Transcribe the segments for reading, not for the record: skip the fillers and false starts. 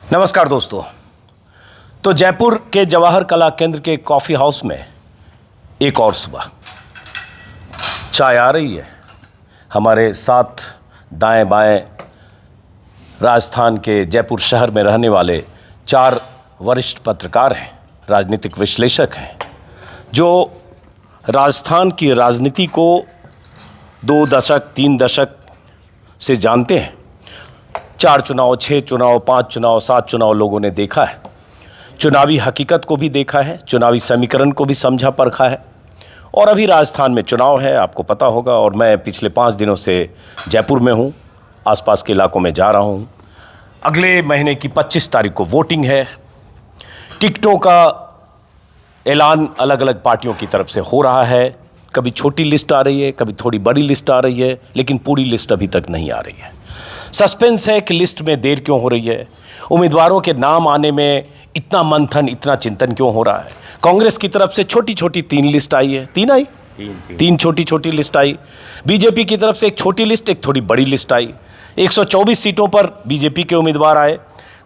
नमस्कार दोस्तों। तो जयपुर के जवाहर कला केंद्र के कॉफ़ी हाउस में एक और सुबह चाय आ रही है। हमारे साथ दाएं बाएं राजस्थान के जयपुर शहर में रहने वाले 4 वरिष्ठ पत्रकार हैं, राजनीतिक विश्लेषक हैं, जो राजस्थान की राजनीति को 2 दशक 3 दशक से जानते हैं। 4 चुनाव, 6 चुनाव, 5 चुनाव, 7 चुनाव लोगों ने देखा है। चुनावी हकीकत को भी देखा है, चुनावी समीकरण को भी समझा परखा है। और अभी राजस्थान में चुनाव है, आपको पता होगा। और मैं पिछले 5 दिनों से जयपुर में हूँ, आसपास के इलाकों में जा रहा हूँ। अगले महीने की 25 तारीख को वोटिंग है। टिकटों का ऐलान अलग अलग पार्टियों की तरफ से हो रहा है। कभी छोटी लिस्ट आ रही है, कभी थोड़ी बड़ी लिस्ट आ रही है, लेकिन पूरी लिस्ट अभी तक नहीं आ रही है। सस्पेंस है कि लिस्ट में देर क्यों हो रही है, उम्मीदवारों के नाम आने में इतना मंथन, इतना चिंतन क्यों हो रहा है। कांग्रेस की तरफ से छोटी छोटी 3 लिस्ट आई है, 3 आई, 3 छोटी छोटी लिस्ट आई। बीजेपी की तरफ से एक छोटी लिस्ट, एक थोड़ी बड़ी लिस्ट आई। 124 सीटों पर बीजेपी के उम्मीदवार आए।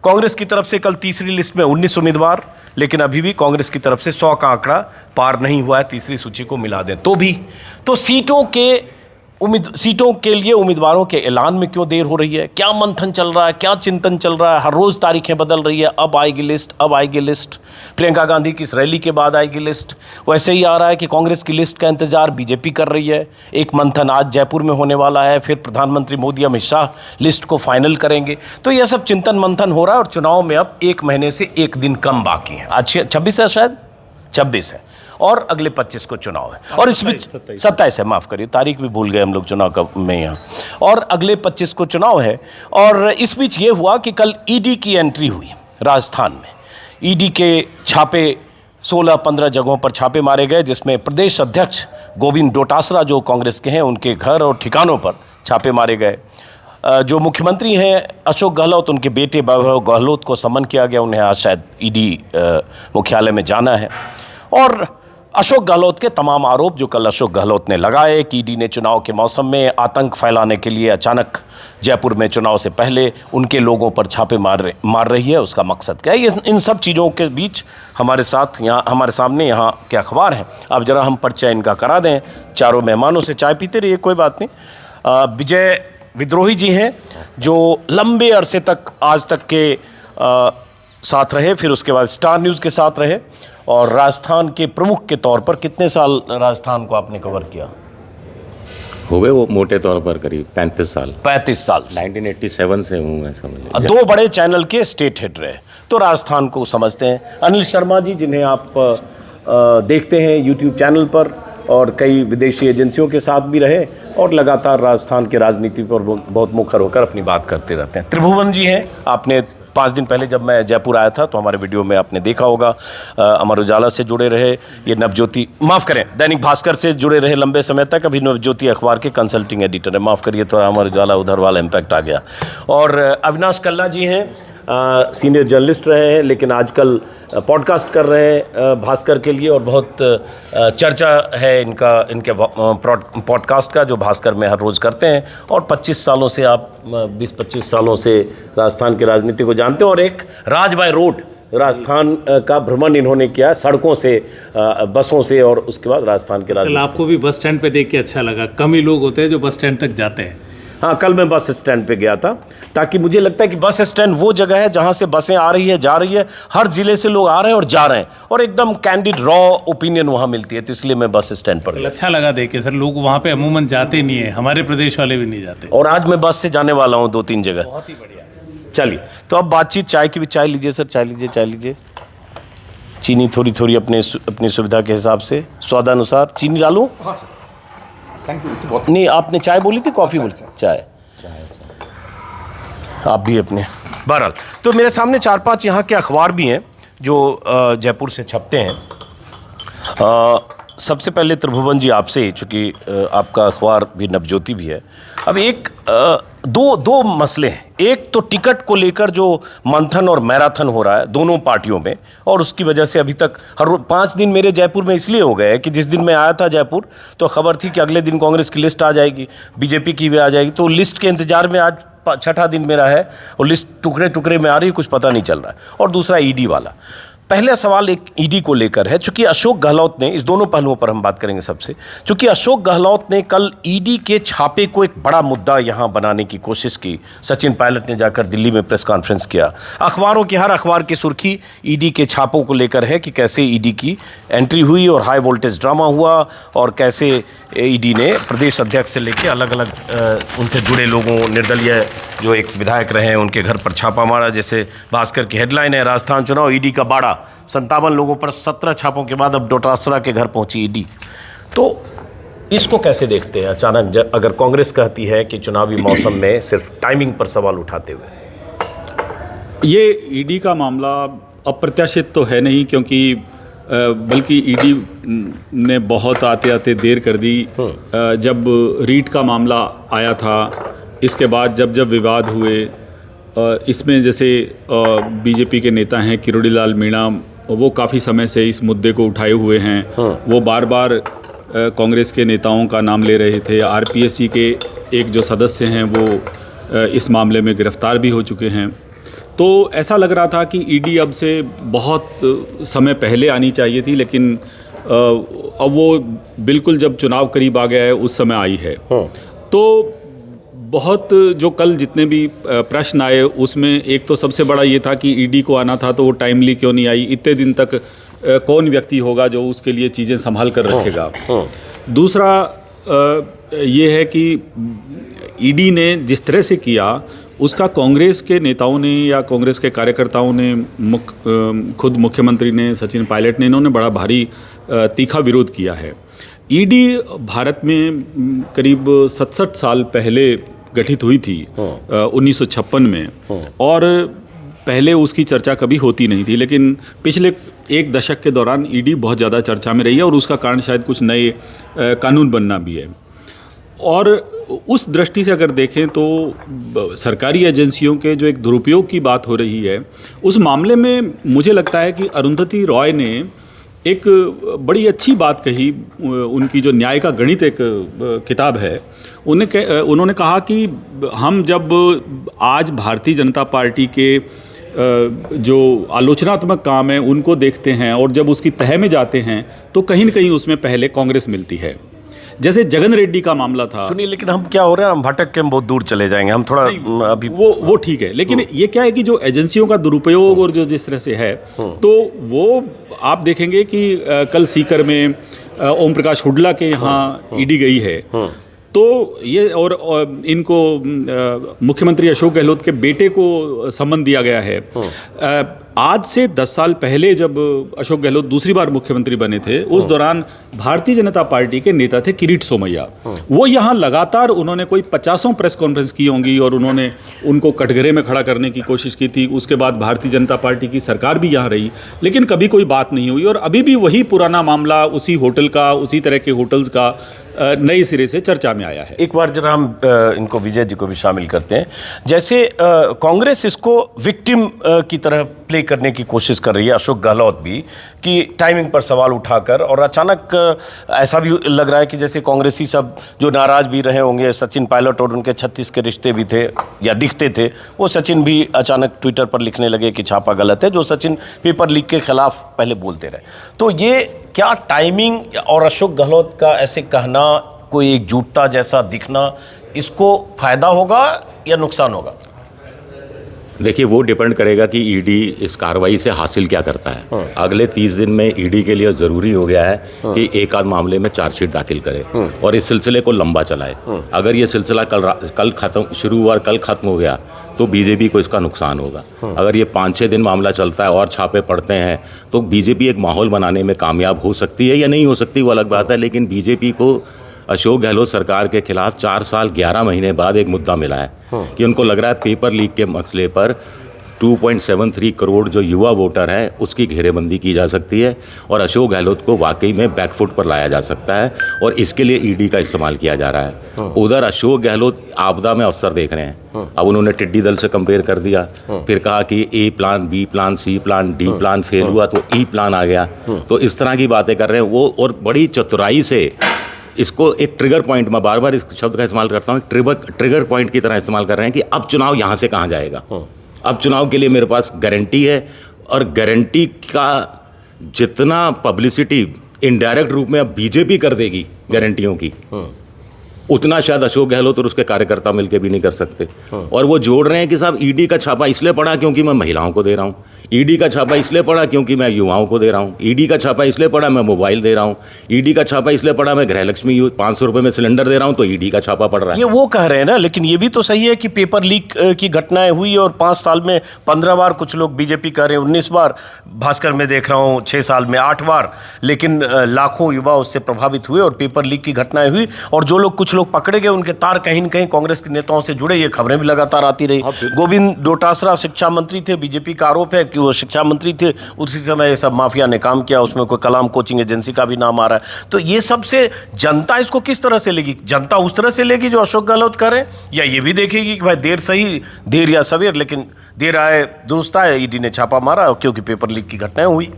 कांग्रेस की तरफ से कल तीसरी लिस्ट में 19 उम्मीदवार, लेकिन अभी भी कांग्रेस की तरफ से 100 का आंकड़ा पार नहीं हुआ है। तीसरी सूची को मिला दें तो भी तो सीटों के लिए उम्मीदवारों के ऐलान में क्यों देर हो रही है, क्या मंथन चल रहा है, क्या चिंतन चल रहा है। हर रोज़ तारीखें बदल रही है, अब आएगी लिस्ट, अब आएगी लिस्ट। प्रियंका गांधी की इस रैली के बाद आएगी लिस्ट। वैसे ही आ रहा है कि कांग्रेस की लिस्ट का इंतजार बीजेपी कर रही है। एक मंथन आज जयपुर में होने वाला है, फिर प्रधानमंत्री मोदी अमित शाह लिस्ट को फाइनल करेंगे। तो यह सब चिंतन मंथन हो रहा है और चुनाव में अब 1 महीने से 1 दिन कम बाकी है। आज 26 है, शायद 26 है, और अगले 25 को चुनाव है। और इस बीच 27 है, माफ़ करिए, तारीख भी भूल गए हम लोग चुनाव का में यहाँ। और अगले 25 को चुनाव है। और इस बीच ये हुआ कि कल ईडी की एंट्री हुई राजस्थान में। ईडी के छापे 16-15 जगहों पर छापे मारे गए, जिसमें प्रदेश अध्यक्ष गोविंद डोटासरा जो कांग्रेस के हैं, उनके घर और ठिकानों पर छापे मारे गए। जो मुख्यमंत्री हैं अशोक गहलोत, उनके बेटे वैभव गहलोत को समन किया गया। उन्हें आज शायद ईडी मुख्यालय में जाना है। और अशोक गहलोत के तमाम आरोप जो कल अशोक गहलोत ने लगाए कि ईडी ने चुनाव के मौसम में आतंक फैलाने के लिए अचानक जयपुर में चुनाव से पहले उनके लोगों पर छापे मार रही है, उसका मकसद क्या है। इन सब चीज़ों के बीच हमारे साथ यहाँ हमारे सामने यहाँ के अखबार हैं। अब जरा हम परिचय इनका करा दें। चारों मेहमानों से चाय पीते रहिए, कोई बात नहीं। विजय विद्रोही जी हैं, जो लंबे अरसे तक आज तक के साथ रहे, फिर उसके बाद स्टार न्यूज़ के साथ रहे, और राजस्थान के प्रमुख के तौर पर कितने साल राजस्थान को आपने कवर किया? हो गए वो मोटे तौर पर करीब 35 साल। 35 साल 1987 से हूँ मैं, समझ लीजिए। 2 बड़े चैनल के स्टेट हेड रहे, तो राजस्थान को समझते हैं। अनिल शर्मा जी, जिन्हें आप देखते हैं यूट्यूब चैनल पर, और कई विदेशी एजेंसियों के साथ भी रहे, और लगातार राजस्थान की राजनीति पर बहुत मुखर होकर अपनी बात करते रहते हैं। त्रिभुवन जी हैं, आपने 5 दिन पहले जब मैं जयपुर आया था तो हमारे वीडियो में आपने देखा होगा। अमर उजाला से जुड़े रहे, ये नवज्योति, माफ़ करें, दैनिक भास्कर से जुड़े रहे लंबे समय तक, अभी नवज्योति अखबार के कंसल्टिंग एडिटर है। माफ़ करिए, थोड़ा अमर उजाला उधर वाला इम्पैक्ट आ गया। और अविनाश कल्ला जी हैं, सीनियर जर्नलिस्ट रहे हैं, लेकिन आजकल पॉडकास्ट कर रहे हैं भास्कर के लिए, और बहुत चर्चा है इनके पॉडकास्ट का, जो भास्कर में हर रोज़ करते हैं। और 25 सालों से आप 20-25 सालों से राजस्थान की राजनीति को जानते हैं। और एक राज बाय रोड राजस्थान का भ्रमण इन्होंने किया, सड़कों से, बसों से, और उसके बाद राजस्थान के राजनीति। आपको भी बस स्टैंड पे देख के अच्छा लगा, कम ही लोग होते हैं जो बस स्टैंड तक जाते हैं। हाँ, कल मैं बस स्टैंड पे गया था, ताकि मुझे लगता है कि बस स्टैंड वो जगह है जहाँ से बसें आ रही है, जा रही है, हर ज़िले से लोग आ रहे हैं और जा रहे हैं, और एकदम कैंडिड रॉ ओपिनियन वहाँ मिलती है। तो इसलिए मैं बस स्टैंड पर अच्छा लगा देख के। सर, लोग वहाँ पे अमूमन जाते नहीं है, हमारे प्रदेश वाले भी नहीं जाते। और आज मैं बस से जाने वाला हूँ 2-3 जगह। बहुत ही बढ़िया। चलिए, तो अब बातचीत चाय की भी। चाय लीजिए सर, चाय लीजिए, चाय लीजिए। चीनी थोड़ी थोड़ी अपनी सुविधा के हिसाब से, स्वादानुसार चीनी डालूँ? Thank you. तो बहुत नहीं, आपने चाय बोली थी, कॉफ़ी बोली? चाय। आप भी अपने। बहरहाल, तो मेरे सामने 4-5 यहाँ के अखबार भी हैं जो जयपुर से छपते हैं। सबसे पहले त्रिभुवन जी आपसे, चूँकि आपका अखबार भी नवज्योति भी है। अब दो मसले हैं। एक तो टिकट को लेकर जो मंथन और मैराथन हो रहा है दोनों पार्टियों में, और उसकी वजह से अभी तक हर 5 दिन मेरे जयपुर में इसलिए हो गए कि जिस दिन मैं आया था जयपुर तो खबर थी कि अगले दिन कांग्रेस की लिस्ट आ जाएगी, बीजेपी की भी आ जाएगी। तो लिस्ट के इंतजार में आज छठा दिन मेरा है और लिस्ट टुकड़े टुकड़े में आ रही है, कुछ पता नहीं चल रहा है। और दूसरा ईडी वाला, पहला सवाल एक ईडी को लेकर है, चूंकि अशोक गहलोत ने, इस दोनों पहलुओं पर हम बात करेंगे सबसे, चूंकि अशोक गहलोत ने कल ईडी के छापे को एक बड़ा मुद्दा यहां बनाने की कोशिश की। सचिन पायलट ने जाकर दिल्ली में प्रेस कॉन्फ्रेंस किया, अखबारों की हर अखबार की सुर्खी ईडी के छापों को लेकर है कि कैसे ईडी की एंट्री हुई और हाई वोल्टेज ड्रामा हुआ और कैसे ईडी ने प्रदेश अध्यक्ष से लेकर अलग अलग उनसे जुड़े लोगों, निर्दलीय जो एक विधायक रहे हैं उनके घर पर छापा मारा। जैसे भास्कर की हेडलाइन है, राजस्थान चुनाव ईडी का बाड़ा, 57 लोगों पर 17 छापों के बाद अब डोटासरा के घर पहुंची ईडी। तो इसको कैसे देखते हैं अचानक, अगर कांग्रेस कहती है कि चुनावी मौसम में सिर्फ टाइमिंग पर सवाल उठाते हुए? ये ईडी का मामला अप्रत्याशित तो है नहीं, क्योंकि बल्कि ईडी ने बहुत आते आते देर कर दी। जब रीट का मामला आया था, इसके बाद जब जब विवाद हुए, इसमें जैसे बीजेपी के नेता हैं किरोड़ीलाल मीणा, वो काफ़ी समय से इस मुद्दे को उठाए हुए हैं। वो बार बार कांग्रेस के नेताओं का नाम ले रहे थे। आरपीएससी के एक जो सदस्य हैं वो इस मामले में गिरफ्तार भी हो चुके हैं। तो ऐसा लग रहा था कि ईडी अब से बहुत समय पहले आनी चाहिए थी, लेकिन अब वो बिल्कुल जब चुनाव करीब आ गया है उस समय आई है। तो बहुत जो कल जितने भी प्रश्न आए उसमें एक तो सबसे बड़ा ये था कि ईडी को आना था तो वो टाइमली क्यों नहीं आई, इतने दिन तक कौन व्यक्ति होगा जो उसके लिए चीज़ें संभाल कर रखेगा। दूसरा ये है कि ईडी ने जिस तरह से किया उसका कांग्रेस के नेताओं ने या कांग्रेस के कार्यकर्ताओं ने, खुद मुख्यमंत्री ने, सचिन पायलट ने, इन्होंने बड़ा भारी तीखा विरोध किया है। ईडी भारत में करीब 67 साल पहले गठित हुई थी 1956 में, और पहले उसकी चर्चा कभी होती नहीं थी, लेकिन पिछले एक दशक के दौरान ईडी बहुत ज़्यादा चर्चा में रही है और उसका कारण शायद कुछ नए कानून बनना भी है। और उस दृष्टि से अगर देखें तो सरकारी एजेंसियों के जो एक दुरुपयोग की बात हो रही है, उस मामले में मुझे लगता है कि अरुंधति रॉय ने एक बड़ी अच्छी बात कही। उनकी जो न्याय का गणित एक किताब है, उन्होंने कहा कि हम जब आज भारतीय जनता पार्टी के जो आलोचनात्मक काम है उनको देखते हैं और जब उसकी तह में जाते हैं तो कहीं न कहीं उसमें पहले कांग्रेस मिलती है। जैसे जगन रेड्डी का मामला था। सुनिए, लेकिन हम क्या हो रहे हैं, हम भटक के हम बहुत दूर चले जाएंगे, हम थोड़ा अभी वो ठीक है, लेकिन ये क्या है कि जो एजेंसियों का दुरुपयोग और जो जिस तरह से है, तो वो आप देखेंगे कि कल सीकर में ओम प्रकाश हुड्डा के यहाँ ईडी गई है, तो ये और इनको मुख्यमंत्री अशोक गहलोत के बेटे को सम्मन दिया गया है। आज से 10 साल पहले जब अशोक गहलोत दूसरी बार मुख्यमंत्री बने थे, उस दौरान भारतीय जनता पार्टी के नेता थे किरीट सोमैया। वो यहाँ लगातार उन्होंने कोई 50 प्रेस कॉन्फ्रेंस की होंगी और उन्होंने उनको कटघरे में खड़ा करने की कोशिश की थी। उसके बाद भारतीय जनता पार्टी की सरकार भी यहाँ रही, लेकिन कभी कोई बात नहीं हुई और अभी भी वही पुराना मामला उसी होटल का, उसी तरह के होटल्स का नए सिरे से चर्चा में आया है। एक बार जरा हम इनको, विजय जी को भी शामिल करते हैं। जैसे कांग्रेस इसको विक्टिम की तरह प्ले करने की कोशिश कर रही है, अशोक गहलोत भी, कि टाइमिंग पर सवाल उठाकर, और अचानक ऐसा भी लग रहा है कि जैसे कांग्रेसी सब जो नाराज भी रहे होंगे, सचिन पायलट और उनके 36 के रिश्ते भी थे या दिखते थे, वो सचिन भी अचानक ट्विटर पर लिखने लगे कि छापा गलत है, जो सचिन पेपर लीक के खिलाफ पहले बोलते रहे। तो ये क्या टाइमिंग और अशोक गहलोत का ऐसे कहना, कोई एकजुटता जैसा दिखना, इसको फायदा होगा या नुकसान होगा? देखिए, वो डिपेंड करेगा कि ईडी इस कार्रवाई से हासिल क्या करता है। अगले 30 दिन में ईडी के लिए ज़रूरी हो गया है कि एक आध मामले में चार्जशीट दाखिल करे और इस सिलसिले को लंबा चलाए। अगर ये सिलसिला कल खत्म शुरू हुआ और कल खत्म हो गया तो बीजेपी को इसका नुकसान होगा। अगर ये 5-6 दिन मामला चलता है और छापे पड़ते हैं तो बीजेपी एक माहौल बनाने में कामयाब हो सकती है या नहीं हो सकती, वो अलग बात है। लेकिन बीजेपी को अशोक गहलोत सरकार के खिलाफ 4 साल 11 महीने बाद एक मुद्दा मिला है कि उनको लग रहा है पेपर लीक के मसले पर 2.73 करोड़ जो युवा वोटर है उसकी घेरेबंदी की जा सकती है और अशोक गहलोत को वाकई में बैकफुट पर लाया जा सकता है और इसके लिए ईडी का इस्तेमाल किया जा रहा है। उधर अशोक गहलोत आपदा में अवसर देख रहे हैं। अब उन्होंने टिड्डी दल से कंपेयर कर दिया, फिर कहा कि ए प्लान, बी प्लान, सी प्लान, डी प्लान फेल हुआ तो ई प्लान आ गया। तो इस तरह की बातें कर रहे हैं वो, और बड़ी चतुराई से इसको एक ट्रिगर पॉइंट, मैं बार बार इस शब्द का इस्तेमाल करता हूँ, ट्रिगर पॉइंट की तरह इस्तेमाल कर रहे हैं कि अब चुनाव यहाँ से कहाँ जाएगा। अब चुनाव के लिए मेरे पास गारंटी है, और गारंटी का जितना पब्लिसिटी इनडायरेक्ट रूप में अब बीजेपी कर देगी गारंटियों की, उतना शायद अशोक गहलोत और उसके कार्यकर्ता मिलकर भी नहीं कर सकते। और वो जोड़ रहे हैं कि साहब ईडी का छापा इसलिए पड़ा क्योंकि मैं महिलाओं को दे रहा हूँ, ईडी का छापा इसलिए पड़ा क्योंकि मैं युवाओं को दे रहा हूँ, ईडी का छापा इसलिए पड़ा मैं मोबाइल दे रहा हूँ, ईडी का छापा इसलिए पड़ा मैं गृहलक्ष्मी 500 रुपये में सिलेंडर दे रहा हूँ, तो ईडी का छापा पड़ रहा है। ये वो कह रहे हैं ना, लेकिन ये भी तो सही है कि पेपर लीक की घटनाएं हुई और 5 साल में 15 बार, कुछ लोग बीजेपी कह रहे हैं 19 बार, भास्कर में देख रहा हूँ 6 साल में 8 बार, लेकिन लाखों युवा उससे प्रभावित हुए और पेपर लीक की घटनाएं हुई। और जो लोग, कुछ लोग पकड़े गए, उनके तार कहीं न कहीं कांग्रेस के नेताओं से जुड़े, ये खबरें भी लगातार आती रही। गोविंद डोटासरा शिक्षा मंत्री थे, बीजेपी का आरोप है कि वो शिक्षा मंत्री थे, उसी समय ये सब माफिया ने काम किया, उसमें कोई कलाम कोचिंग एजेंसी का भी नाम आ रहा है। तो ये सब से जनता इसको किस तरह से लेगी? जनता उस तरह से लेगी जो अशोक गहलोत करे, या ये भी देखेगी कि भाई देर सही, देर या सवेर, लेकिन देर आए दुरुस्त आए, ईडी ने छापा मारा क्योंकि पेपर लीक की घटनाएं हुई।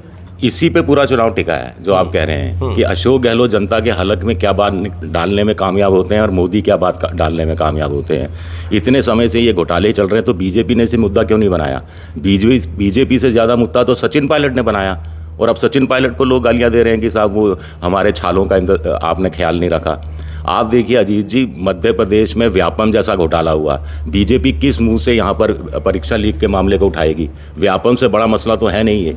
इसी पे पूरा चुनाव टिका है जो आप कह रहे हैं कि अशोक गहलोत जनता के हलक में क्या बात डालने में कामयाब होते हैं और मोदी क्या बात डालने में कामयाब होते हैं। इतने समय से ये घोटाले चल रहे हैं, तो बीजेपी ने इसे मुद्दा क्यों नहीं बनाया? बीजेपी से ज़्यादा मुद्दा तो सचिन पायलट ने बनाया, और अब सचिन पायलट को लोग गालियाँ दे रहे हैं कि साहब वो हमारे छालों का आपने ख्याल नहीं रखा। आप देखिए अजीत जी, मध्य प्रदेश में व्यापम जैसा घोटाला हुआ, बीजेपी किस मुंह से यहाँ पर परीक्षा लीक के मामले को उठाएगी? व्यापम से बड़ा मसला तो है नहीं ये।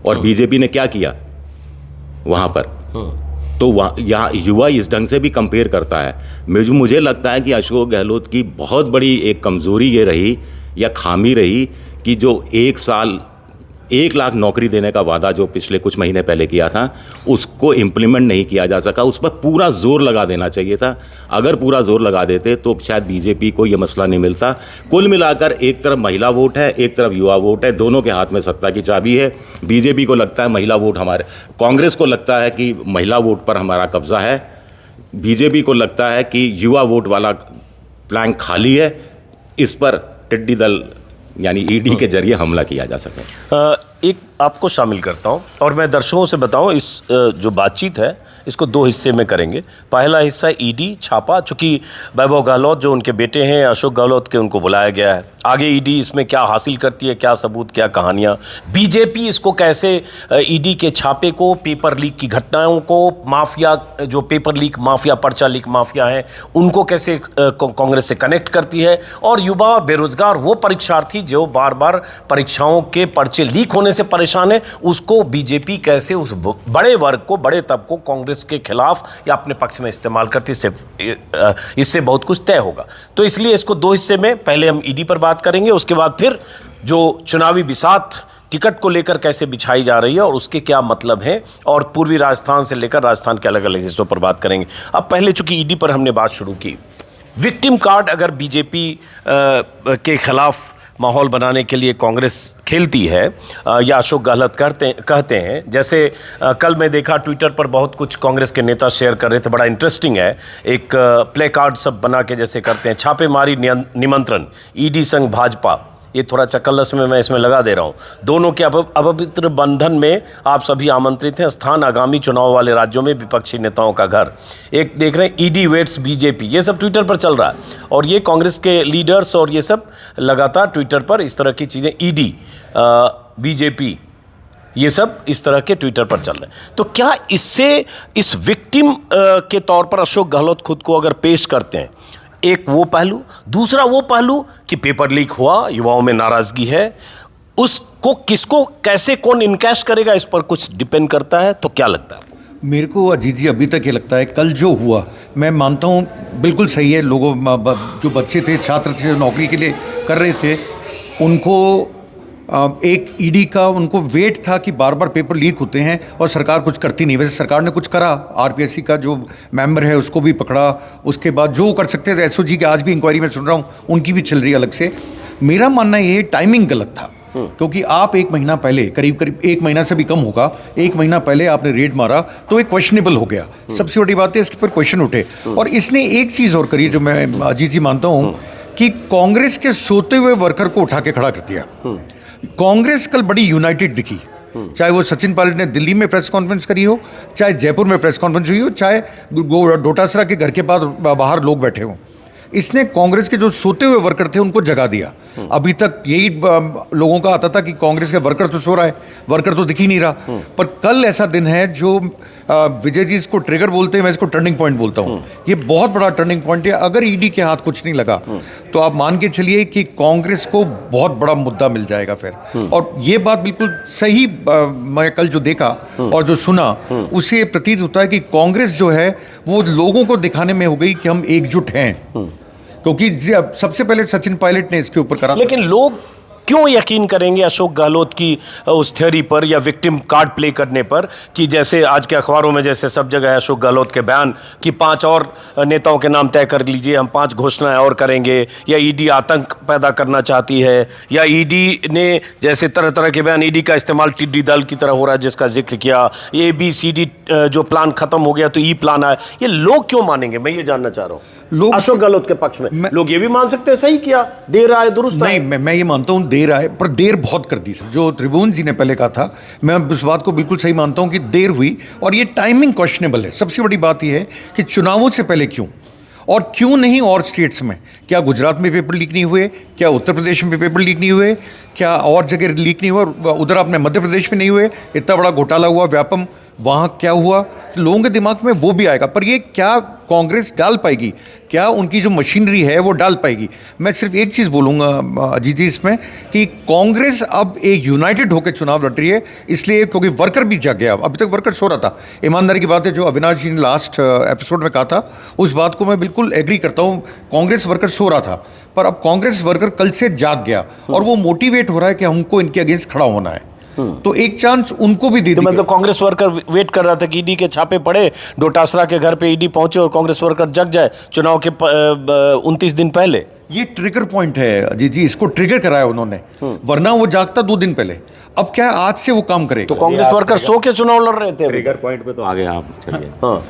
और बीजेपी ने क्या किया वहाँ पर? तो वहाँ यहाँ युवा इस ढंग से भी कंपेयर करता है। मुझे लगता है कि अशोक गहलोत की बहुत बड़ी एक कमज़ोरी ये रही या खामी रही कि जो 1 साल 1 लाख नौकरी देने का वादा जो पिछले कुछ महीने पहले किया था, उसको इम्प्लीमेंट नहीं किया जा सका। उस पर पूरा जोर लगा देना चाहिए था। अगर पूरा जोर लगा देते तो शायद बीजेपी को ये मसला नहीं मिलता। कुल मिलाकर एक तरफ महिला वोट है, एक तरफ युवा वोट है, दोनों के हाथ में सत्ता की चाबी है। बीजेपी को लगता है महिला वोट हमारे, कांग्रेस को लगता है कि महिला वोट पर हमारा कब्जा है, बीजेपी को लगता है कि युवा वोट वाला प्लैंक खाली है, इस पर टिड्डी दल यानी ईडी के जरिए हमला किया जा सके। एक आपको शामिल करता हूं और मैं दर्शकों से बताऊं, इस जो बातचीत है इसको 2 हिस्से में करेंगे। पहला हिस्सा ईडी छापा, चूंकि वैभव गहलोत जो उनके बेटे हैं अशोक गहलोत के, उनको बुलाया गया है। आगे ईडी इसमें क्या हासिल करती है, क्या सबूत, क्या कहानियां, बीजेपी इसको कैसे, ईडी के छापे को, पेपर लीक की घटनाओं को, माफिया जो पेपर लीक माफिया, पर्चा लीक माफिया हैं, उनको कैसे कांग्रेस से कनेक्ट करती है, और युवा बेरोजगार वो परीक्षार्थी जो बार बार परीक्षाओं के पर्चे लीक होने से परेशान है, उसको बीजेपी कैसे उस बड़े वर्ग को, बड़े तबके को कांग्रेस के खिलाफ या अपने पक्ष में इस्तेमाल करती है, इससे बहुत कुछ तय होगा। तो इसलिए इसको 2 हिस्से में, पहले हम ईडी पर बात करेंगे, उसके बाद फिर जो चुनावी बिसात टिकट को लेकर कैसे बिछाई जा रही है और उसके क्या मतलब है, और पूर्वी राजस्थान से लेकर राजस्थान के अलग अलग हिस्सों पर बात करेंगे। अब पहले चूंकि ईडी पर हमने बात शुरू की, विक्टिम कार्ड अगर बीजेपी के खिलाफ माहौल बनाने के लिए कांग्रेस खेलती है या अशोक गहलोत कहते हैं, जैसे कल मैं देखा ट्विटर पर बहुत कुछ कांग्रेस के नेता शेयर कर रहे थे, बड़ा इंटरेस्टिंग है, एक प्ले कार्ड सब बना के जैसे करते हैं, छापेमारी निमंत्रण ईडी संग भाजपा, ये थोड़ा चक्कलस में मैं इसमें लगा दे रहा हूँ, दोनों के अपवित्र बंधन में आप सभी आमंत्रित हैं, स्थान आगामी चुनाव वाले राज्यों में विपक्षी नेताओं का घर। एक देख रहे हैं ईडी वेट्स बीजेपी, ये सब ट्विटर पर चल रहा है, और ये कांग्रेस के लीडर्स और ये सब लगातार ट्विटर पर इस तरह की चीज़ें, ईडी बीजेपी, ये सब इस तरह के ट्विटर पर चल रहे हैं। तो क्या इससे, इस विक्टिम के तौर पर अशोक गहलोत खुद को अगर पेश करते हैं, एक वो पहलू, दूसरा वो पहलू कि पेपर लीक हुआ, युवाओं में नाराजगी है, उसको किसको कैसे कौन इनकैश करेगा, इस पर कुछ डिपेंड करता है। तो क्या लगता है? मेरे को अजीत जी अभी तक ये लगता है, कल जो हुआ मैं मानता हूँ बिल्कुल सही है, लोगों जो बच्चे थे, छात्र थे, जो नौकरी के लिए कर रहे थे, उनको एक ईडी का उनको वेट था कि बार बार पेपर लीक होते हैं और सरकार कुछ करती नहीं। वैसे सरकार ने कुछ करा, आरपीएससी का जो मेंबर है उसको भी पकड़ा, उसके बाद जो कर सकते थे, एसओजी की आज भी इंक्वायरी में सुन रहा हूँ, उनकी भी चल रही है अलग से। मेरा मानना ये टाइमिंग गलत था, क्योंकि आप 1 महीना पहले, करीब 1 महीना से भी कम होगा, 1 महीना पहले आपने रेड मारा तो एक क्वेश्चनेबल हो गया। सबसे बड़ी बात है इसके पर क्वेश्चन उठे, और इसने एक चीज़ और करी जो मैं अजीत जी मानता हूँ कि कांग्रेस के सोते हुए वर्कर को उठा के खड़ा कर दिया। कांग्रेस कल बड़ी यूनाइटेड दिखी, चाहे वो सचिन पायलट ने दिल्ली में प्रेस कॉन्फ्रेंस करी हो, चाहे जयपुर में प्रेस कॉन्फ्रेंस हुई हो, चाहे डोटासरा के घर के पास बाहर लोग बैठे हों। इसने कांग्रेस के जो सोते हुए वर्कर थे उनको जगा दिया। अभी तक यही लोगों का आता था कि कांग्रेस के वर्कर तो सो रहा है, वर्कर तो दिख ही नहीं रहा। पर कल ऐसा दिन है जो विजय जी इसको ट्रिगर बोलते हैं, मैं इसको टर्निंग पॉइंट बोलता हूँ। ये बहुत बड़ा टर्निंग पॉइंट है। अगर ईडी के हाथ कुछ नहीं लगा तो आप मान के चलिए कि कांग्रेस को बहुत बड़ा मुद्दा मिल जाएगा फिर। और ये बात बिल्कुल सही, मैं कल जो देखा और जो सुना उससे प्रतीत होता है कि कांग्रेस जो है वो लोगों को दिखाने में हो गई कि हम एकजुट हैं। क्योंकि सबसे पहले सचिन पायलट ने इसके ऊपर करा। लेकिन लोग क्यों यकीन करेंगे अशोक गहलोत की उस थ्योरी पर या विक्टिम कार्ड प्ले करने पर कि जैसे आज के अखबारों में जैसे सब जगह है अशोक गहलोत के बयान कि 5 और नेताओं के नाम तय कर लीजिए, हम 5 घोषणाएं और करेंगे, या ईडी आतंक पैदा करना चाहती है, या ईडी ने जैसे तरह तरह के बयान, ईडी का इस्तेमाल टिड्डी दल की तरह हो रहा है जिसका जिक्र किया, ABCD जो प्लान खत्म हो गया तो ई प्लान आया। ये लोग क्यों मानेंगे, मैं ये जानना चाह रहा हूँ। लोग अशोक गहलोत के पक्ष में लोग ये भी मान सकते हैं सही किया, देर आए दुरुस्त नहीं, मैं ये मानता हूँ देर आए, पर देर बहुत कर दी सर। जो त्रिभुवन जी ने पहले कहा था, मैं इस बात को बिल्कुल सही मानता हूँ कि देर हुई और ये टाइमिंग क्वेश्चनेबल है। सबसे बड़ी बात ये है कि चुनावों से पहले क्यों, और क्यों नहीं और स्टेट्स में? क्या गुजरात में पेपर लीक नहीं हुए? क्या उत्तर प्रदेश में पेपर लीक नहीं हुए? क्या और जगह लीक नहीं हुआ? उधर अपने मध्य प्रदेश में नहीं हुए? इतना बड़ा घोटाला हुआ व्यापम, वहाँ क्या हुआ? तो लोगों के दिमाग में वो भी आएगा। पर ये क्या कांग्रेस डाल पाएगी? क्या उनकी जो मशीनरी है वो डाल पाएगी? मैं सिर्फ एक चीज़ बोलूँगा अजीत जी इसमें कि कांग्रेस अब एक यूनाइटेड होकर चुनाव लड़ रही है, इसलिए क्योंकि वर्कर भी जग गया। अभी तक वर्कर सो रहा था। ईमानदारी की बात है, जो अविनाश जी ने लास्ट एपिसोड में कहा था उस बात को मैं बिल्कुल एग्री करता हूँ। कांग्रेस वर्कर सो रहा था, पर अब कांग्रेस वर्कर कल से जाग गया और वो मोटिवेट हो रहा है कि हमको इनके अगेंस्ट खड़ा होना है। तो एक चांस उनको भी दे दी। मतलब कांग्रेस वर्कर वेट कर रहा था कि ईडी के छापे पड़े, डोटासरा के घर पे ईडी पहुंचे और कांग्रेस वर्कर जग जाए चुनाव के 29 दिन पहले। ये ट्रिगर पॉइंट है अजीत जी, इसको ट्रिगर कराया उन्होंने, वरना वो जागता 2 दिन पहले। अब क्या आज से वो काम करे? तो कांग्रेस वर्कर सो के चुनाव लड़ रहे थे। ट्रिगर पॉइंट पे तो आगे आप चलिए। हाँ,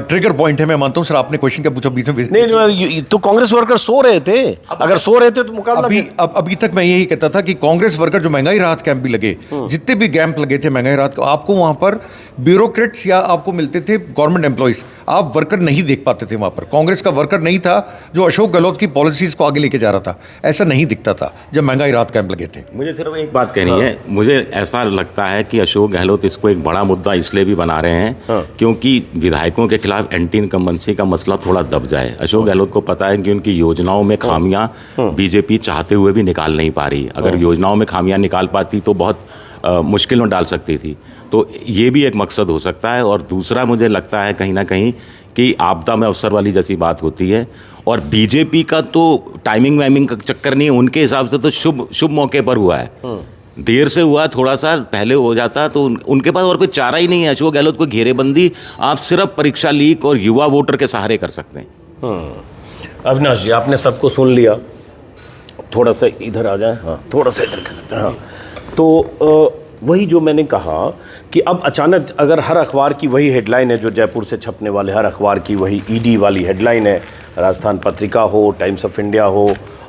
ट्रिगर पॉइंट है, मैं मानता हूँ। सर आपने क्वेश्चन क्या पूछा बीच में? नहीं, तो कांग्रेस वर्कर सो रहे थे। अगर सो रहे थे तो मुकाबला अभी तक मैं यही कहता था कि कांग्रेस वर्कर जो महंगाई राहत कैंप भी लगे, जितने भी कैंप लगे थे महंगाई राहत, आपको वहां पर ब्यूरोक्रेट्स या आपको मिलते थे गवर्नमेंट एम्प्लॉइज, आप वर्कर नहीं देख पाते थे वहां पर। कांग्रेस का वर्कर नहीं था जो अशोक गहलोत की पॉलिसीज को आगे लेके जा रहा था, ऐसा नहीं दिखता था जब महंगाई राहत कैंप लगे थे। मुझे सिर्फ एक बात कहनी है, मुझे ऐसा लगता है कि अशोक गहलोत इसको एक बड़ा मुद्दा इसलिए भी बना रहे हैं क्योंकि विधायकों के खिलाफ एंटी इनकम्बेंसी का मसला थोड़ा दब जाए। अशोक गहलोत को पता है कि उनकी योजनाओं में खामियां बीजेपी चाहते हुए भी निकाल नहीं पा रही। अगर योजनाओं में खामियां निकाल पाती तो बहुत मुश्किल में डाल सकती थी। तो ये भी एक मकसद हो सकता है। और दूसरा मुझे लगता है कहीं ना कहीं कि आपदा में अवसर वाली जैसी बात होती है, और बीजेपी का तो टाइमिंग वाइमिंग का चक्कर नहीं है, उनके हिसाब से तो शुभ मौके पर हुआ है। देर से हुआ, थोड़ा सा पहले हो जाता तो उनके पास और कोई चारा ही नहीं है। अशोक गहलोत को घेरेबंदी आप सिर्फ परीक्षा लीक और युवा वोटर के सहारे कर सकते हैं। अविनाश जी, आपने सबको सुन लिया, थोड़ा सा इधर आ जाए। हाँ, थोड़ा सा इधर कर सकते हैं। हाँ, तो वही जो मैंने कहा कि अब अचानक अगर हर अखबार की वही हेडलाइन है जो जयपुर से छपने वाले हर अखबार की वही ईडी वाली हेडलाइन है, राजस्थान पत्रिका हो, टाइम्स ऑफ इंडिया हो,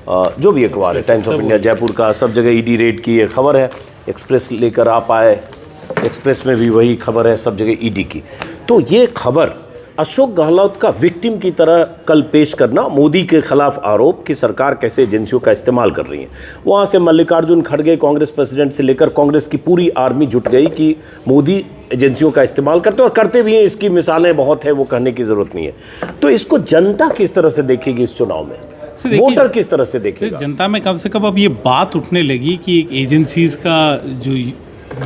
जो भी अखबार है, टाइम्स ऑफ इंडिया जयपुर का, सब जगह ईडी रेड की एक खबर है। एक्सप्रेस लेकर आप आए, एक्सप्रेस में भी वही खबर है, सब जगह ईडी की। तो ये खबर अशोक गहलोत का विक्टिम की तरह कल पेश करना, मोदी के खिलाफ आरोप कि सरकार कैसे एजेंसियों का इस्तेमाल कर रही है। वहाँ से मल्लिकार्जुन खड़गे कांग्रेस प्रेसिडेंट से लेकर कांग्रेस की पूरी आर्मी जुट गई कि मोदी एजेंसियों का इस्तेमाल करते हैं और करते भी हैं। इसकी मिसालें बहुत है, वो कहने की ज़रूरत नहीं है। तो इसको जनता किस तरह से देखेगी इस चुनाव में, वोटर किस तरह से देखेगा? जनता में कम से कम अब ये बात उठने लगी कि एक एजेंसीज का जो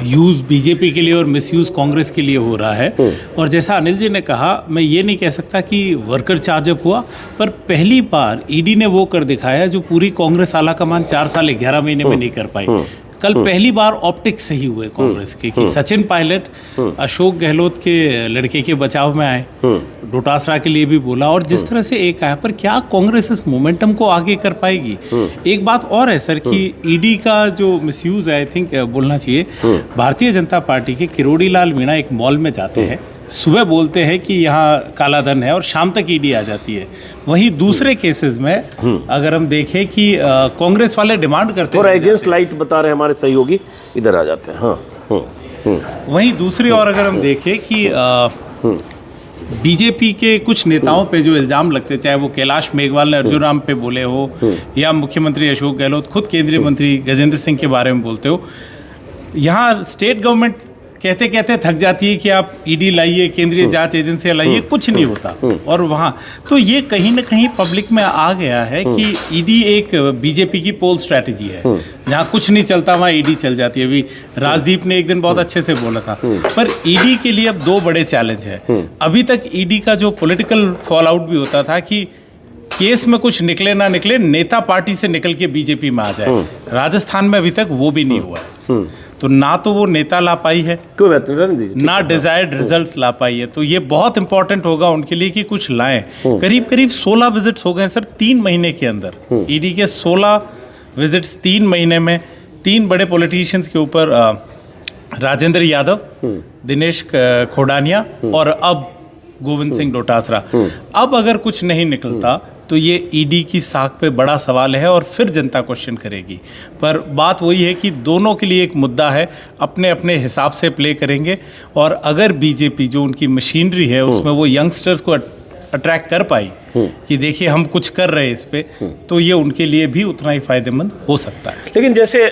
यूज़ बीजेपी के लिए और मिसयूज़ कांग्रेस के लिए हो रहा है। और जैसा अनिल जी ने कहा, मैं ये नहीं कह सकता कि वर्कर चार्जअप हुआ, पर पहली बार ईडी ने वो कर दिखाया जो पूरी कांग्रेस आला कमान 4 साल 11 महीने में नहीं कर पाई। कल पहली बार ऑप्टिक्स सही हुए कांग्रेस के कि सचिन पायलट अशोक गहलोत के लड़के के बचाव में आए, डोटासरा के लिए भी बोला, और जिस तरह से एक आया, पर क्या कांग्रेस इस मोमेंटम को आगे कर पाएगी? एक बात और है सर कि ईडी का जो मिसयूज है, आई थिंक बोलना चाहिए, भारतीय जनता पार्टी के किरोड़ी लाल मीणा एक मॉल में जाते हैं, सुबह बोलते हैं कि यहाँ काला धन है और शाम तक ईडी आ जाती है। वहीं दूसरे केसेस में अगर हम देखें कि कांग्रेस वाले डिमांड करते हैं, थोड़ा अगेंस्ट लाइट बता रहे हैं हमारे सहयोगी, इधर आ जाते हैं। हाँ, वहीं दूसरी ओर अगर हम देखें कि बीजेपी के कुछ नेताओं पे जो इल्ज़ाम लगते, चाहे वो कैलाश मेघवाल ने अर्जुन राम पे बोले हो या मुख्यमंत्री अशोक गहलोत खुद केंद्रीय मंत्री गजेंद्र सिंह के बारे में बोलते हो, यहाँ स्टेट गवर्नमेंट कहते कहते थक जाती है कि आप ईडी लाइए, केंद्रीय जांच एजेंसी लाइए, कुछ नहीं होता। और वहाँ तो ये कहीं ना कहीं पब्लिक में आ गया है कि ईडी एक बीजेपी की पोल स्ट्रैटेजी है, जहाँ कुछ नहीं चलता वहाँ ईडी चल जाती है। अभी राजदीप ने एक दिन बहुत अच्छे से बोला था। पर ईडी के लिए अब दो बड़े चैलेंज है। अभी तक ईडी का जो पॉलिटिकल फॉल आउट भी होता था कि केस में कुछ निकले ना निकले, नेता पार्टी से निकल के बीजेपी में आ जाए। राजस्थान में अभी तक वो भी नहीं हुआ है। तो ना तो वो नेता ला पाई है, कोई बात नहीं, ना डिजायर्ड रिजल्ट्स ला पाई है। तो ये बहुत इंपॉर्टेंट होगा उनके लिए कि कुछ लाएं। करीब करीब 16 विजिट्स हो गए सर 3 महीने के अंदर। ईडी के 16 विजिट्स 3 महीने में, 3 बड़े पॉलिटिशियंस के ऊपर, राजेंद्र यादव, दिनेश खोडानिया और अब गोविंद सिंह डोटासरा। अब अगर कुछ नहीं निकलता तो ये ईडी की साख पे बड़ा सवाल है और फिर जनता क्वेश्चन करेगी। पर बात वही है कि दोनों के लिए एक मुद्दा है, अपने अपने हिसाब से प्ले करेंगे। और अगर बीजेपी जो उनकी मशीनरी है उसमें वो यंगस्टर्स को अट्रैक्ट कर पाई कि देखिए हम कुछ कर रहे हैं इस पे, तो ये उनके लिए भी उतना ही फायदेमंद हो सकता है। लेकिन जैसे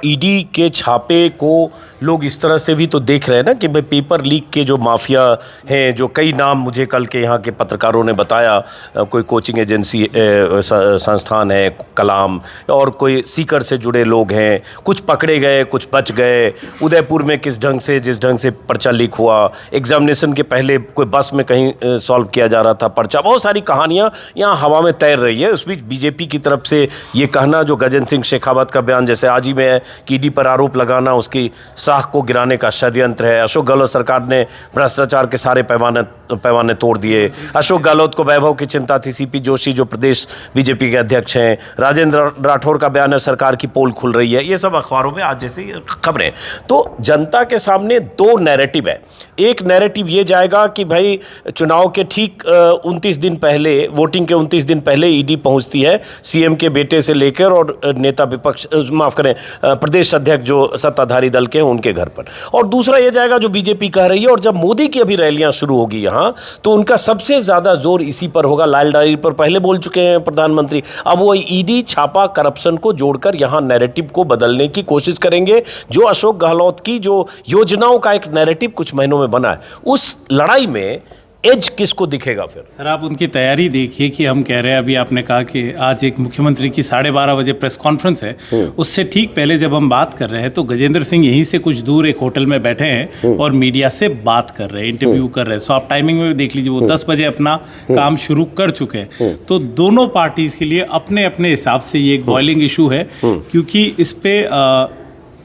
ईडी के छापे को लोग इस तरह से भी तो देख रहे हैं ना कि भाई पेपर लीक के जो माफिया हैं, जो कई नाम मुझे कल के यहाँ के पत्रकारों ने बताया, कोई कोचिंग एजेंसी संस्थान है कलाम, और कोई सीकर से जुड़े लोग हैं, कुछ पकड़े गए कुछ बच गए। उदयपुर में किस ढंग से, जिस ढंग से पर्चा लीक हुआ, एग्जामिनेशन के पहले कोई बस में कहीं सॉल्व किया जा रहा था पर्चा, बहुत सारी कहानियां यहाँ हवा में तैर रही है। उस बीच बीजेपी की तरफ से ये कहना, जो गजेंद्र सिंह शेखावत का बयान जैसे आज ही में है कि ईडी पर आरोप लगाना उसकी साख को गिराने का षड्यंत्र है। अशोक गहलोत सरकार ने भ्रष्टाचार के सारे पैमाने तोड़ दिए। अशोक गहलोत को वैभव की चिंता थी। सीपी जोशी जो प्रदेश बीजेपी के अध्यक्ष हैं, राजेंद्र राठौर का बयान है सरकार की पोल खुल रही है। ये सब अखबारों में आज जैसे खबरें। तो जनता के सामने 2 नैरेटिव है। एक नैरेटिव ये जाएगा कि भाई चुनाव के ठीक 29 दिन पहले, वोटिंग के 29 दिन पहले ईडी पहुंचती है सीएम के बेटे से लेकर और नेता विपक्ष, माफ करें, प्रदेश अध्यक्ष जो सत्ताधारी दल के हैं उनके घर पर। और दूसरा ये जाएगा जो बीजेपी कह रही है, और जब मोदी की अभी रैलियां शुरू होगी यहाँ, तो उनका सबसे ज्यादा जोर इसी पर होगा। लाल डायरी पर पहले बोल चुके हैं प्रधानमंत्री, अब वो ईडी छापा करप्शन को जोड़कर यहाँ नैरेटिव को बदलने की कोशिश करेंगे। जो अशोक गहलोत की जो योजनाओं का एक नैरेटिव कुछ महीनों में बना है, उस लड़ाई में एज किसको दिखेगा फिर? सर आप उनकी तैयारी देखिए कि हम कह रहे हैं, अभी आपने कहा कि आज एक मुख्यमंत्री की 12:30 बजे प्रेस कॉन्फ्रेंस है, उससे ठीक पहले जब हम बात कर रहे हैं तो गजेंद्र सिंह यहीं से कुछ दूर एक होटल में बैठे हैं और मीडिया से बात कर रहे हैं, इंटरव्यू कर रहे हैं। सो आप टाइमिंग में भी देख लीजिए, वो 10 बजे अपना काम शुरू कर चुके हैं। तो दोनों पार्टीज के लिए अपने अपने हिसाब से ये एक बॉइलिंग इशू है, क्योंकि इस पे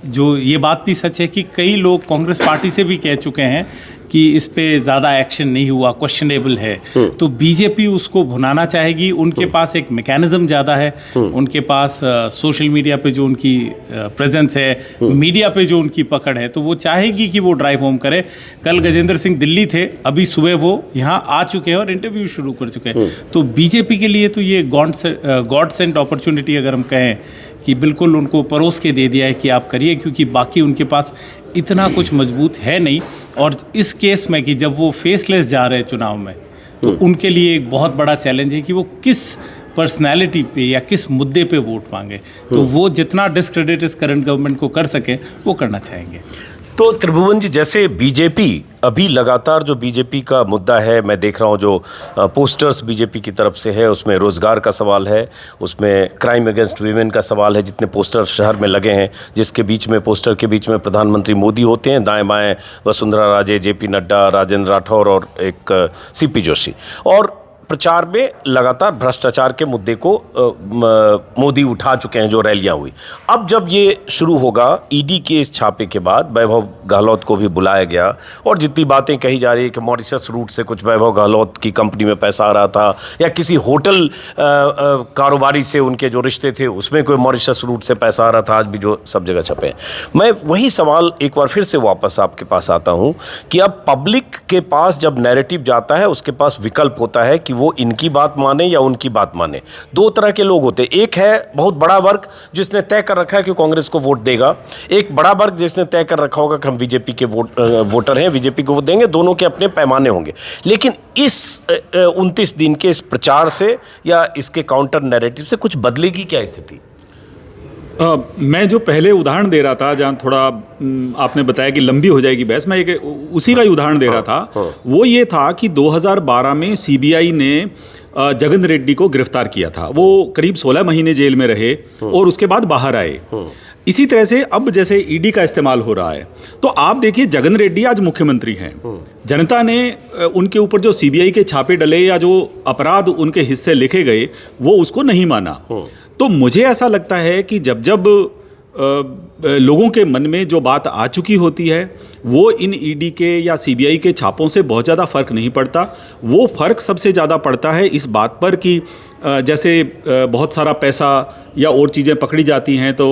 जो ये बात भी सच है कि कई लोग कांग्रेस पार्टी से भी कह चुके हैं कि इस पे ज़्यादा एक्शन नहीं हुआ, क्वेश्चनेबल है। तो बीजेपी उसको भुनाना चाहेगी। उनके पास एक मैकेनिज्म ज़्यादा है, उनके पास सोशल मीडिया पे जो उनकी प्रेजेंस है, मीडिया पे जो उनकी पकड़ है, तो वो चाहेगी कि वो ड्राइव होम करे। कल गजेंद्र सिंह दिल्ली थे, अभी सुबह वो यहाँ आ चुके हैं और इंटरव्यू शुरू कर चुके हैं। तो बीजेपी के लिए तो ये गॉड सेंट अपॉर्चुनिटी अगर हम कहें कि बिल्कुल उनको परोस के दे दिया है कि आप करिए, क्योंकि बाकी उनके पास इतना कुछ मजबूत है नहीं। और इस केस में कि जब वो फेसलेस जा रहे हैं चुनाव में, तो उनके लिए एक बहुत बड़ा चैलेंज है कि वो किस पर्सनैलिटी पे या किस मुद्दे पे वोट मांगे। तो वो जितना डिस्क्रेडिट इस करंट गवर्नमेंट को कर सके वो करना चाहेंगे। तो त्रिभुवन जी, जैसे बीजेपी अभी लगातार जो बीजेपी का मुद्दा है, मैं देख रहा हूँ जो पोस्टर्स बीजेपी की तरफ से है, उसमें रोज़गार का सवाल है, उसमें क्राइम अगेंस्ट वीमेन का सवाल है। जितने पोस्टर शहर में लगे हैं, जिसके बीच में, पोस्टर के बीच में प्रधानमंत्री मोदी होते हैं, दाएं बाएं वसुंधरा राजे, जेपी नड्डा, राजेंद्र राठौर और एक सीपी जोशी। और प्रचार में लगातार भ्रष्टाचार के मुद्दे को मोदी उठा चुके हैं जो रैलियां हुई। अब जब ये शुरू होगा, ईडी के इस छापे के बाद वैभव गहलोत को भी बुलाया गया और जितनी बातें कही जा रही है कि मॉरिशस रूट से कुछ वैभव गहलोत की कंपनी में पैसा आ रहा था, या किसी होटल कारोबारी से उनके जो रिश्ते थे उसमें कोई मॉरिशस रूट से पैसा आ रहा था, आज भी जो सब जगह छपे। मैं वही सवाल एक बार फिर से वापस आपके पास आता हूँ कि अब पब्लिक पब्लिक के पास जब नैरेटिव जाता है उसके पास विकल्प होता है कि वो इनकी बात माने या उनकी बात माने। दो तरह के लोग होते हैं, एक है बहुत बड़ा वर्ग जिसने तय कर रखा है कि कांग्रेस को वोट देगा, एक बड़ा वर्ग जिसने तय कर रखा होगा कि हम बीजेपी के वोटर हैं, बीजेपी को वोट देंगे। दोनों के अपने पैमाने होंगे। लेकिन इस 29 दिन के इस प्रचार से या इसके काउंटर नैरेटिव से कुछ बदलेगी क्या स्थिति? मैं जो पहले उदाहरण दे रहा था, जहाँ थोड़ा आपने बताया कि लंबी हो जाएगी बहस, मैं एक उसी का ही उदाहरण दे रहा था। वो ये था कि 2012 में सीबीआई ने जगन रेड्डी को गिरफ्तार किया था। वो करीब 16 महीने जेल में रहे और उसके बाद बाहर आए। इसी तरह से अब जैसे ईडी का इस्तेमाल हो रहा है, तो आप देखिए जगन रेड्डी आज मुख्यमंत्री हैं। जनता ने उनके ऊपर जो सीबीआई के छापे डले या जो अपराध उनके हिस्से लिखे गए वो उसको नहीं माना। तो मुझे ऐसा लगता है कि जब जब लोगों के मन में जो बात आ चुकी होती है वो इन ईडी के या सीबीआई के छापों से बहुत ज़्यादा फ़र्क नहीं पड़ता। वो फ़र्क सबसे ज़्यादा पड़ता है इस बात पर कि जैसे बहुत सारा पैसा या और चीज़ें पकड़ी जाती हैं तो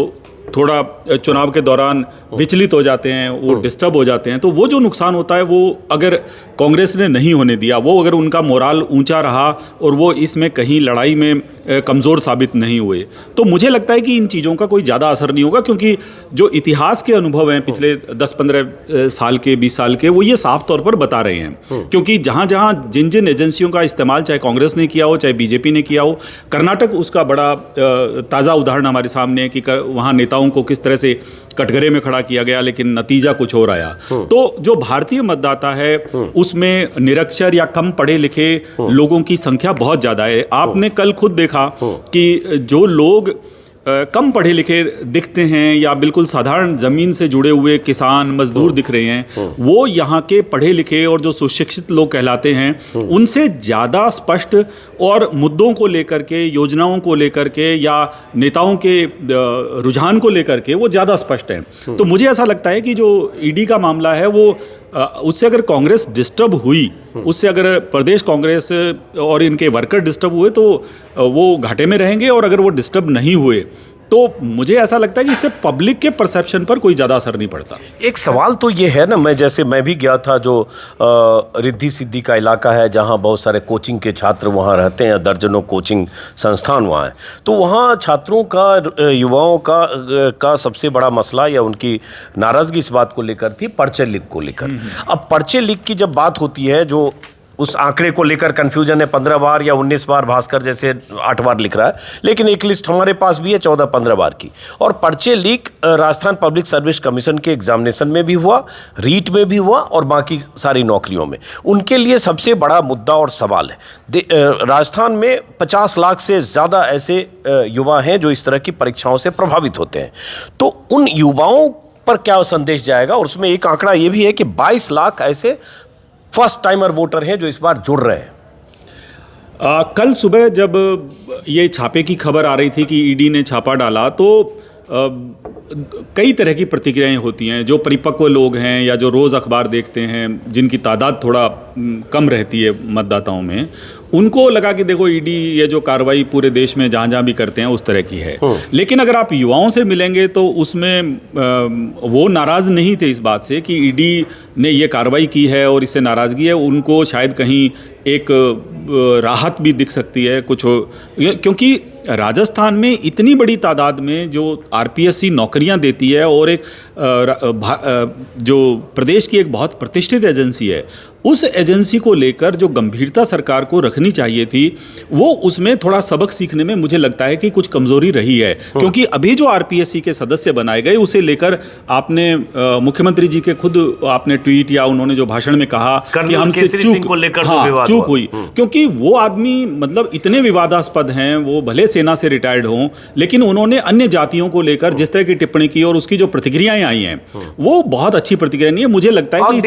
थोड़ा चुनाव के दौरान विचलित हो जाते हैं, वो डिस्टर्ब हो जाते हैं। तो वो जो नुकसान होता है वो अगर कांग्रेस ने नहीं होने दिया, वो अगर उनका मोराल ऊंचा रहा और वो इसमें कहीं लड़ाई में कमज़ोर साबित नहीं हुए, तो मुझे लगता है कि इन चीज़ों का कोई ज़्यादा असर नहीं होगा। क्योंकि जो इतिहास के अनुभव हैं पिछले 10-15 साल के, 20 साल के, वो ये साफ तौर पर बता रहे हैं। क्योंकि जहाँ जहाँ जिन जिन एजेंसियों का इस्तेमाल चाहे कांग्रेस ने किया हो चाहे बीजेपी ने किया हो, कर्नाटक उसका बड़ा ताज़ा उदाहरण हमारे सामने है कि वहाँ नेताओं को किस तरह से कटघरे में खड़ा किया गया लेकिन नतीजा कुछ और आया। तो जो भारतीय मतदाता है उसमें निरक्षर या कम पढ़े लिखे लोगों की संख्या बहुत ज़्यादा है। आपने कल खुद देखा कि जो लोग कम पढ़े लिखे दिखते हैं या बिल्कुल साधारण ज़मीन से जुड़े हुए किसान मजदूर दिख रहे हैं, वो यहाँ के पढ़े लिखे और जो सुशिक्षित लोग कहलाते हैं उनसे ज़्यादा स्पष्ट और मुद्दों को लेकर के, योजनाओं को लेकर के या नेताओं के रुझान को लेकर के वो ज़्यादा स्पष्ट हैं। तो मुझे ऐसा लगता है कि जो ईडी का मामला है वो उससे अगर कांग्रेस डिस्टर्ब हुई, उससे अगर प्रदेश कांग्रेस और इनके वर्कर डिस्टर्ब हुए तो वो घाटे में रहेंगे, और अगर वो डिस्टर्ब नहीं हुए तो मुझे ऐसा लगता है कि इससे पब्लिक के परसेप्शन पर कोई ज़्यादा असर नहीं पड़ता। एक सवाल तो ये है ना, मैं भी गया था जो रिद्धि सिद्धि का इलाका है जहाँ बहुत सारे कोचिंग के छात्र वहाँ रहते हैं, दर्जनों कोचिंग संस्थान वहाँ हैं। तो वहाँ छात्रों का, युवाओं का सबसे बड़ा मसला या उनकी नाराज़गी इस बात को लेकर थी, पर्चे लीक को लेकर। अब पर्चे लीक की जब बात होती है, जो उस आंकड़े को लेकर कन्फ्यूजन है, 15 बार या 19 बार भास्कर जैसे 8 बार लिख रहा है, लेकिन एक लिस्ट हमारे पास भी है 14-15 बार की। और पर्चे leak Rajasthan public service commission के एग्जामिनेशन में भी हुआ, रीट में भी हुआ और बाकी सारी नौकरियों में। उनके लिए सबसे बड़ा मुद्दा और सवाल है, राजस्थान में 50 लाख से ज़्यादा ऐसे युवा हैं जो इस तरह की परीक्षाओं से प्रभावित होते हैं। तो उन युवाओं पर क्या संदेश जाएगा? और उसमें एक आंकड़ा ये भी है कि 22 लाख ऐसे फर्स्ट टाइमर वोटर हैं जो इस बार जुड़ रहे हैं। कल सुबह जब ये छापे की खबर आ रही थी कि ईडी ने छापा डाला तो कई तरह की प्रतिक्रियाएं होती हैं। जो परिपक्व लोग हैं या जो रोज़ अखबार देखते हैं, जिनकी तादाद थोड़ा कम रहती है मतदाताओं में, उनको लगा कि देखो ईडी ये जो कार्रवाई पूरे देश में जहाँ जहाँ भी करते हैं उस तरह की है। लेकिन अगर आप युवाओं से मिलेंगे तो उसमें वो नाराज़ नहीं थे इस बात से कि ईडी ने ये कार्रवाई की है और इससे नाराज़गी है। उनको शायद कहीं एक राहत भी दिख सकती है कुछ, क्योंकि राजस्थान में इतनी बड़ी तादाद में जो आरपीएससी नौकरियां देती है और एक जो प्रदेश की एक बहुत प्रतिष्ठित एजेंसी है, उस एजेंसी को लेकर जो गंभीरता सरकार को रखनी चाहिए थी वो उसमें थोड़ा सबक सीखने में मुझे लगता है कि कुछ कमज़ोरी रही है। क्योंकि अभी जो आरपीएससी के सदस्य बनाए गए उसे लेकर आपने मुख्यमंत्री जी के खुद आपने ट्वीट या उन्होंने जो भाषण में कहा कि हमसे चूक हुई, क्योंकि वो आदमी मतलब इतने विवादास्पद हैं, वो भले सेना से रिटायर्ड हों लेकिन उन्होंने अन्य जातियों को लेकर जिस तरह की टिप्पणी की और उसकी जो प्रतिक्रियाएं आई हैं वो बहुत अच्छी प्रतिक्रिया नहीं है। मुझे लगता है कि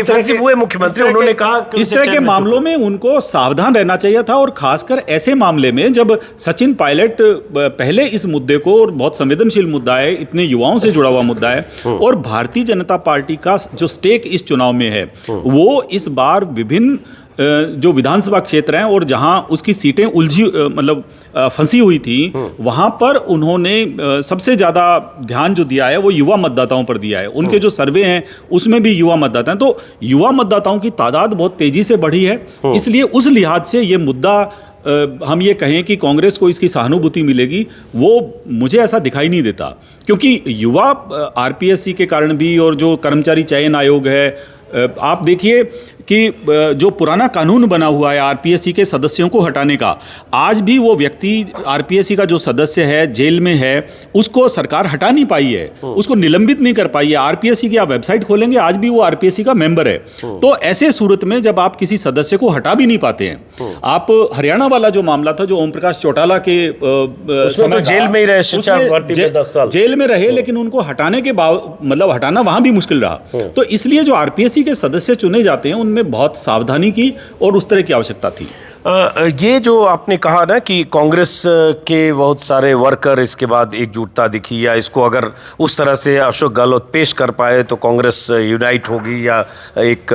इस तरह के मामलों में उनको सावधान रहना चाहिए था, और खासकर ऐसे मामले में जब सचिन पायलट पहले इस मुद्दे को, और बहुत संवेदनशील मुद्दा है, इतने युवाओं से जुड़ा हुआ मुद्दा है, और भारतीय जनता पार्टी का जो स्टेक इस चुनाव में है वो इस बार विभिन्न जो विधानसभा क्षेत्र हैं और जहां उसकी सीटें उलझी मतलब फंसी हुई थी, वहां पर उन्होंने सबसे ज़्यादा ध्यान जो दिया है वो युवा मतदाताओं पर दिया है। उनके जो सर्वे हैं उसमें भी युवा मतदाता हैं, तो युवा मतदाताओं की तादाद बहुत तेज़ी से बढ़ी है। इसलिए उस लिहाज से ये मुद्दा हम ये कहें कि कांग्रेस को इसकी सहानुभूति मिलेगी, वो मुझे ऐसा दिखाई नहीं देता, क्योंकि युवा आरपीएससी के कारण भी और जो कर्मचारी चयन आयोग है, आप देखिए कि जो पुराना कानून बना हुआ है आरपीएससी के सदस्यों को हटाने का, आज भी वो व्यक्ति आरपीएससी का जो सदस्य है जेल में है, उसको सरकार हटा नहीं पाई है, उसको निलंबित नहीं कर पाई है। आरपीएससी की आप वेबसाइट खोलेंगे, आज भी वो आरपीएससी का मेंबर है। तो ऐसे सूरत में जब आप किसी सदस्य को हटा भी नहीं पाते हैं, आप हरियाणा वाला जो मामला था, जो ओम प्रकाश चौटाला के उसमें तो जेल में ही रहे, शिक्षा भर्ती में 10 साल जेल में रहे, लेकिन उनको हटाने के मतलब हटाना वहां भी मुश्किल रहा। तो इसलिए जो आरपीएससी के सदस्य चुने जाते हैं उनमें बहुत सावधानी की और उस तरह की आवश्यकता थी। ये जो आपने कहा ना कि कांग्रेस के बहुत सारे वर्कर इसके बाद एकजुटता दिखी, या इसको अगर उस तरह से अशोक गहलोत पेश कर पाए तो कांग्रेस यूनाइट होगी या एक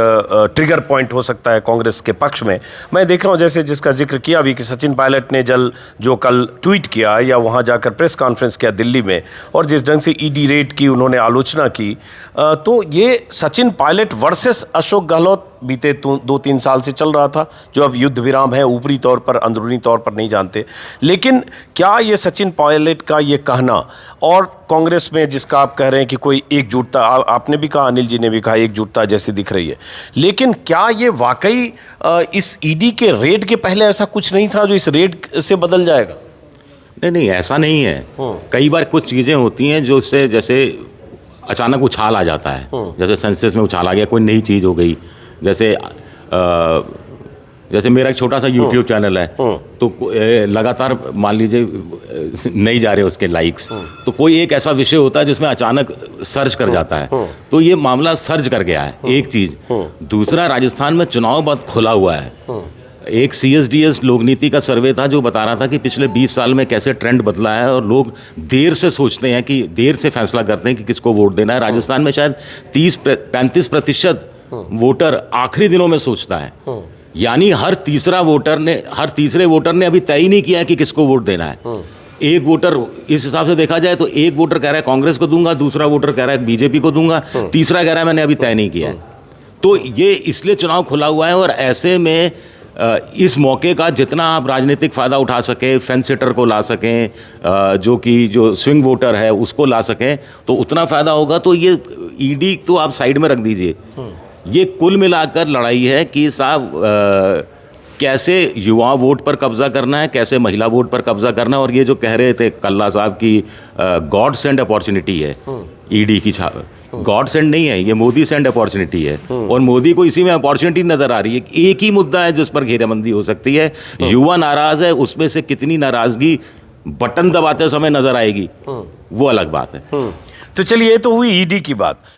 ट्रिगर पॉइंट हो सकता है कांग्रेस के पक्ष में। मैं देख रहा हूँ जैसे जिसका जिक्र किया अभी कि सचिन पायलट ने जो कल ट्वीट किया या वहाँ जाकर प्रेस कॉन्फ्रेंस किया दिल्ली में, और जिस ढंग से ईडी रेड की उन्होंने आलोचना की, तो ये सचिन पायलट वर्सेस अशोक गहलोत बीते 2-3 साल से चल रहा था, जो अब युद्ध विराम है, ऊपरी तौर पर अंदरूनी तौर पर नहीं जानते। लेकिन क्या ये सचिन पायलट का ये कहना और कांग्रेस में जिसका आप कह रहे हैं कि कोई एकजुटता, आपने भी कहा, अनिल जी ने भी कहा, एकजुटता जैसी दिख रही है, लेकिन क्या ये वाकई इस ईडी के रेड के पहले ऐसा कुछ नहीं था जो इस रेड से बदल जाएगा? नहीं, ऐसा नहीं है। कई बार कुछ चीज़ें होती हैं जो उससे जैसे अचानक उछाल आ जाता है, जैसे सेंसस में उछाल आ गया, कोई नई चीज़ हो गई। जैसे मेरा एक छोटा सा YouTube चैनल है, तो लगातार मान लीजिए नहीं जा रहे उसके लाइक्स, तो कोई एक ऐसा विषय होता है जिसमें अचानक सर्च कर जाता है, तो ये मामला सर्च कर गया है, एक चीज़। दूसरा, राजस्थान में चुनाव बहुत खुला हुआ है। एक CSDS लोक नीति का सर्वे था जो बता रहा था कि पिछले 20 साल में कैसे ट्रेंड बदला है और लोग देर से सोचते हैं, कि देर से फैसला करते हैं कि किसको वोट देना है। राजस्थान में शायद 30-35% वोटर आखिरी दिनों में सोचता है, यानी हर तीसरे वोटर ने अभी तय ही नहीं किया है कि किसको वोट देना है। एक वोटर, इस हिसाब से देखा जाए तो एक वोटर कह रहा है कांग्रेस को दूंगा, दूसरा वोटर कह रहा है बीजेपी को दूंगा, तीसरा कह रहा है मैंने अभी तय नहीं किया है। तो ये इसलिए चुनाव खुला हुआ है, और ऐसे में इस मौके का जितना आप राजनीतिक फ़ायदा उठा सकें, फेंस सिटर को ला सकें, जो स्विंग वोटर है उसको ला सकें, तो उतना फ़ायदा होगा। तो ये ईडी तो आप साइड में रख दीजिए, ये कुल मिलाकर लड़ाई है कि साहब कैसे युवा वोट पर कब्जा करना है, कैसे महिला वोट पर कब्जा करना है। और ये जो कह रहे थे कल्ला साहब की गॉड सेंड अपॉर्चुनिटी है ईडी की, गॉड सेंड नहीं है, ये मोदी सेंड अपॉर्चुनिटी है, और मोदी को इसी में अपॉर्चुनिटी नजर आ रही है। एक ही मुद्दा है जिस पर घेराबंदी हो सकती है, युवा नाराज है, उसमें से कितनी नाराजगी बटन दबाते समय नजर आएगी वो अलग बात है। तो चलिए, ये तो हुई ईडी की बात।